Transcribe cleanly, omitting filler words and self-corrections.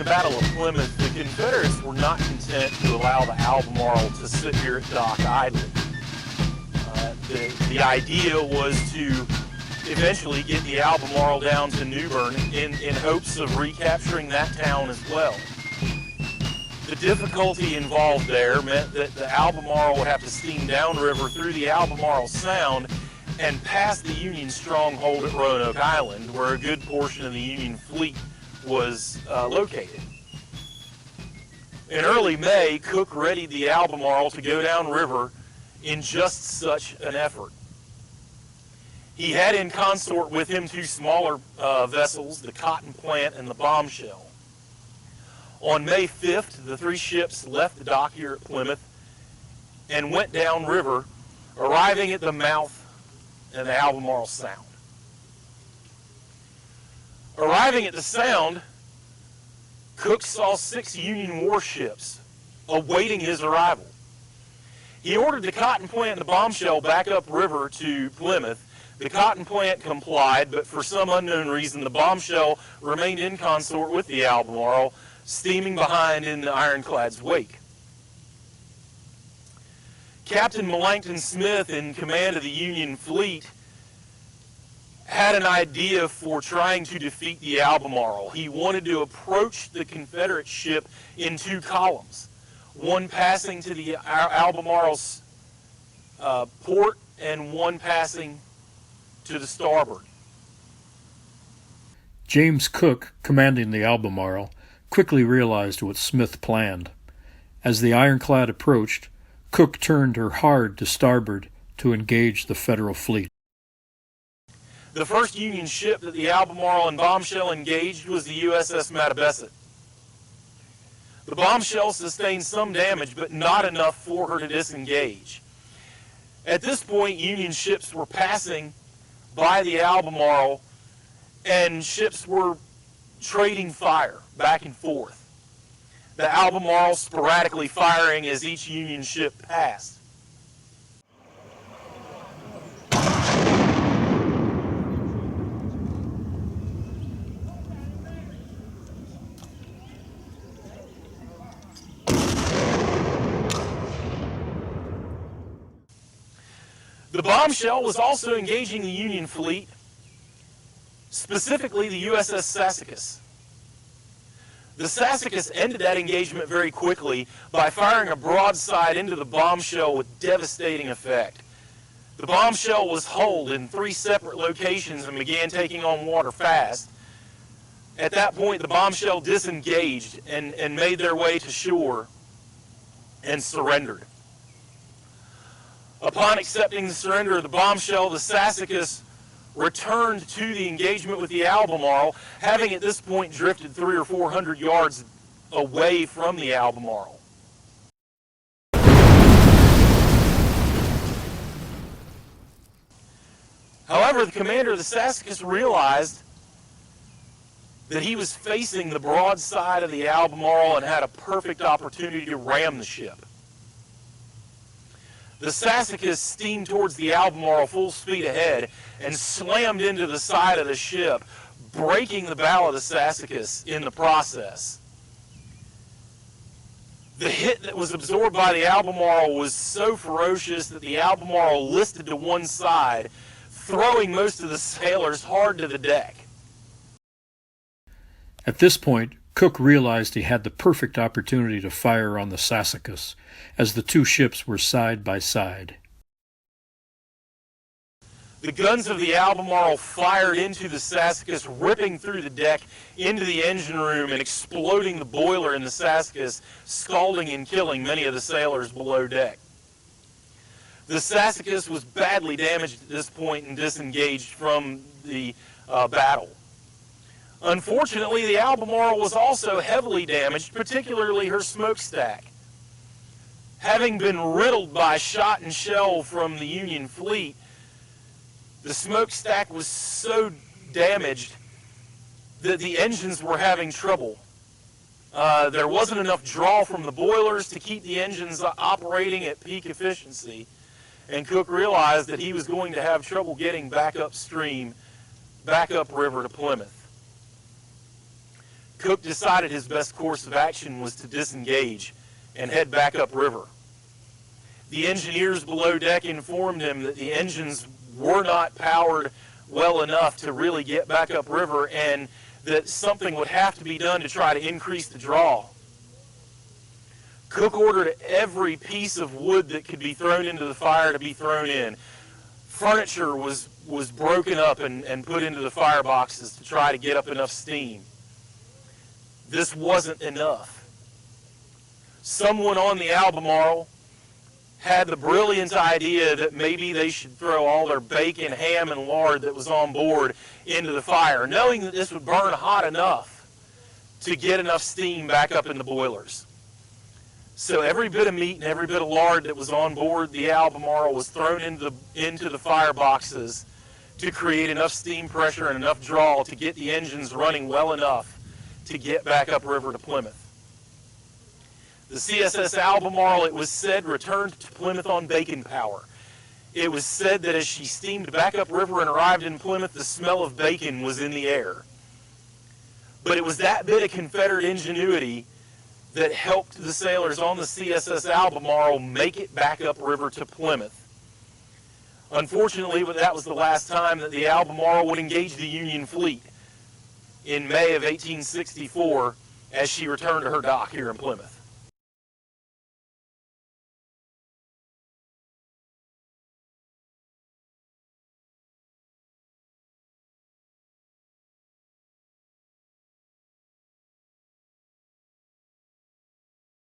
Battle of Plymouth, the Confederates were not content to allow the Albemarle to sit here at dock idly. The idea was to eventually get the Albemarle down to Newbern in hopes of recapturing that town as well. The difficulty involved there meant that the Albemarle would have to steam downriver through the Albemarle Sound and past the Union stronghold at Roanoke Island, where a good portion of the Union fleet was located. In early May, Cook readied the Albemarle to go downriver in just such an effort. He had in consort with him two smaller vessels, the Cotton Plant and the Bombshell. On May 5th, the three ships left the dock here at Plymouth and went downriver, arriving at the mouth of the Albemarle Sound. Arriving at the Sound, Cook saw 6 Union warships awaiting his arrival. He ordered the Cotton Plant and the Bombshell back upriver to Plymouth. The Cotton Plant complied, but for some unknown reason, the Bombshell remained in consort with the Albemarle, steaming behind in the ironclad's wake. Captain Melancton Smith, in command of the Union fleet, had an idea for trying to defeat the Albemarle. He wanted to approach the Confederate ship in 2 columns, one passing to the Albemarle's port and one passing to the starboard. James Cook, commanding the Albemarle, quickly realized what Smith planned. As the ironclad approached, Cook turned her hard to starboard to engage the Federal fleet. The first Union ship that the Albemarle and Bombshell engaged was the USS Mattabesset. The Bombshell sustained some damage, but not enough for her to disengage. At this point, Union ships were passing by the Albemarle, and ships were trading fire back and forth. The Albemarle sporadically firing as each Union ship passed. The Bombshell was also engaging the Union fleet, specifically the USS Sassacus. The Sassacus ended that engagement very quickly by firing a broadside into the Bombshell with devastating effect. The Bombshell was hulled in 3 separate locations and began taking on water fast. At that point, the Bombshell disengaged and made their way to shore and surrendered. Upon accepting the surrender of the Bombshell, the Sassacus returned to the engagement with the Albemarle, having at this point drifted 300 or 400 yards away from the Albemarle. However, the commander of the Sassacus realized that he was facing the broadside of the Albemarle and had a perfect opportunity to ram the ship. The Sassacus steamed towards the Albemarle full speed ahead and slammed into the side of the ship, breaking the bow of the Sassacus in the process. The hit that was absorbed by the Albemarle was so ferocious that the Albemarle listed to one side, throwing most of the sailors hard to the deck. At this point, Cook realized he had the perfect opportunity to fire on the Sassacus, as the 2 ships were side by side. The guns of the Albemarle fired into the Sassacus, ripping through the deck into the engine room and exploding the boiler in the Sassacus, scalding and killing many of the sailors below deck. The Sassacus was badly damaged at this point and disengaged from the battle. Unfortunately, the Albemarle was also heavily damaged, particularly her smokestack. Having been riddled by shot and shell from the Union fleet, the smokestack was so damaged that the engines were having trouble. There wasn't enough draw from the boilers to keep the engines operating at peak efficiency, and Cook realized that he was going to have trouble getting back upstream, back upriver to Plymouth. Cook decided his best course of action was to disengage and head back upriver. The engineers below deck informed him that the engines were not powered well enough to really get back upriver, and that something would have to be done to try to increase the draw. Cook ordered every piece of wood that could be thrown into the fire to be thrown in. Furniture was broken up and put into the fireboxes to try to get up enough steam. This wasn't enough. Someone on the Albemarle had the brilliant idea that maybe they should throw all their bacon, ham, and lard that was on board into the fire, knowing that this would burn hot enough to get enough steam back up in the boilers. So every bit of meat and every bit of lard that was on board the Albemarle was thrown into the fireboxes to create enough steam pressure and enough draw to get the engines running well enough to get back upriver to Plymouth. The CSS Albemarle, it was said, returned to Plymouth on bacon power. It was said that as she steamed back upriver and arrived in Plymouth, the smell of bacon was in the air. But it was that bit of Confederate ingenuity that helped the sailors on the CSS Albemarle make it back upriver to Plymouth. Unfortunately, that was the last time that the Albemarle would engage the Union fleet in May of 1864 as she returned to her dock here in Plymouth.